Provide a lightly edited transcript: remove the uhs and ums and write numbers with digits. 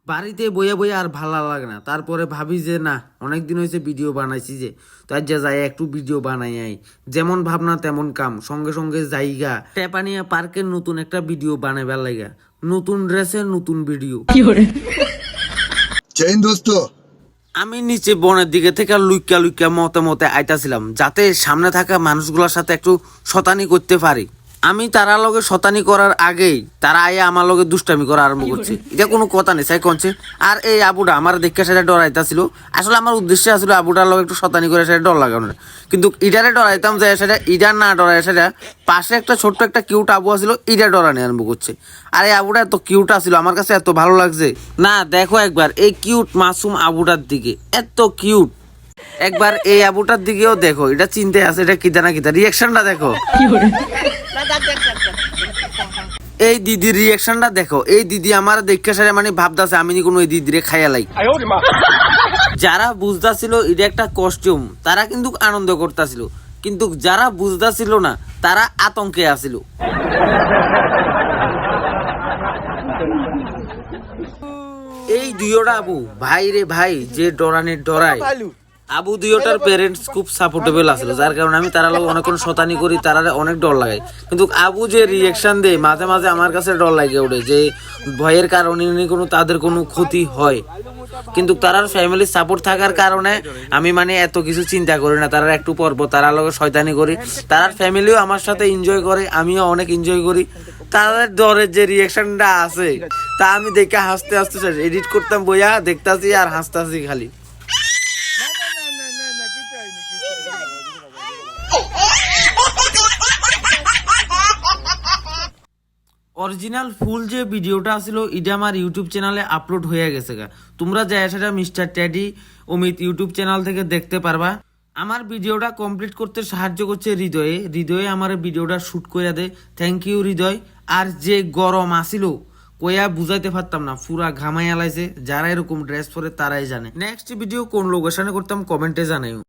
বাড়িতে বইয়া বইয়া আর ভালো লাগে না। তারপরে ভাবি যে না, অনেকদিন হয়েছে ভিডিও বানাইছি যে, তাই যা যাই একটু ভিডিও বানাই আই। যেমন ভাবনা তেমন কাম, সঙ্গে সঙ্গে জায়গা টেপানিয়া পার্কের নতুন একটা ভিডিও বানাইবার লাগা, নতুন ড্রেসের নতুন ভিডিও। চেইন দোস্ত আমি নিচে বনের দিকে থেকে লুইকা লুইকা মতে মতে আইতাছিলাম, যাতে সামনে থাকা মানুষগুলোর সাথে একটু শতানি করতে পারি। আমি তারা লগে শতানি করার আগেই তারা আইয়া আমার লগে দুষ্টামি করা আরম্ভ করছে। এটা কোনো কথা নেই সাই কনছে। আর এই আবুটা আমার দেখে সেটা ডরাইতাছিল। আসলে আমার উদ্দেশ্য আসলে আবুটার লগে একটু শতানি করে সেটা ডর লাগানো, কিন্তু ইডারে ডরাইতাম যে সেটা ইডার না ডরাই, সেটা পাশে একটা ছোট্ট একটা কিউট আবু আছিল, ইডা ডরানি আরম্ভ করছে। আর এই আবুটা এত কিউট আছিল, আমার কাছে এত ভালো লাগছে না। দেখো একবার এই কিউট মাসুম আবুটার দিকে, এত কিউট। একবার এই আবুটার দিকেও দেখো, এটা চিনতে আছে এটা কিতা না কিতা, রিয়াকশনটা দেখো। এই দিদির রিয়াকশনটা দেখো। এই দিদি আমার দেখে সারে মানে ভাবতাছে আমি কোনো এই দিদিরে খাইয়ালাই। যারা বুঝতাছিল এটা একটা কস্টিউম, তারা কিন্তু আনন্দ করতেছিল, কিন্তু যারা বুঝতাছিল না তারা আতঙ্কে আছিল। এই দুইটা আবু ভাই রে ভাই, যে ডরানের ডরায়। আবু দুইটার প্যারেন্টস খুব সাপোর্টেবল আছিল, যার কারণে আমি তারা লোক অনেকক্ষণ শতানি করি, তারা অনেক ডর লাগে। কিন্তু আবু যে রিয়েকশন দেয় মাঝে মাঝে আমার কাছে ডর লাগে ওঠে, যে ভয়ের কারণে কোনো তাদের কোনো ক্ষতি হয়। কিন্তু তারার ফ্যামিলির সাপোর্ট থাকার কারণে আমি মানে এত কিছু চিন্তা করি না। তারা একটু পর্ব তারা লোক শয়তানি করি, তার ফ্যামিলিও আমার সাথে এনজয় করে, আমিও অনেক এনজয় করি। তাদের ডরের যে রিয়েকশনটা আছে তা আমি দেখে হাসতে হাসতে এডিট করতাম বইয়া দেখতাছি আর হাসতাছি খালি। অরিজিনাল ফুল যে ভিডিওটা ছিল এটা আমার ইউটিউব চ্যানেলে আপলোড হয়ে গেছে গা। তোমরা যাই সেটা mister teddy Amit YouTube channel থেকে দেখতে পারবা। আমার ভিডিওটা কমপ্লিট করতে সাহায্য করছে হৃদয়ে আমার ভিডিওটা শুট করে দেয়। থ্যাংক ইউ হৃদয়। আর যে গরম আসিল কয়া বুঝাইতে পারতাম না, পুরা ঘামাই আলাইছে। যারা এরকম ড্রেস পরে তারাই জানে। নেক্সট ভিডিও কোন লোকেশনে করতাম কমেন্টে জানাই।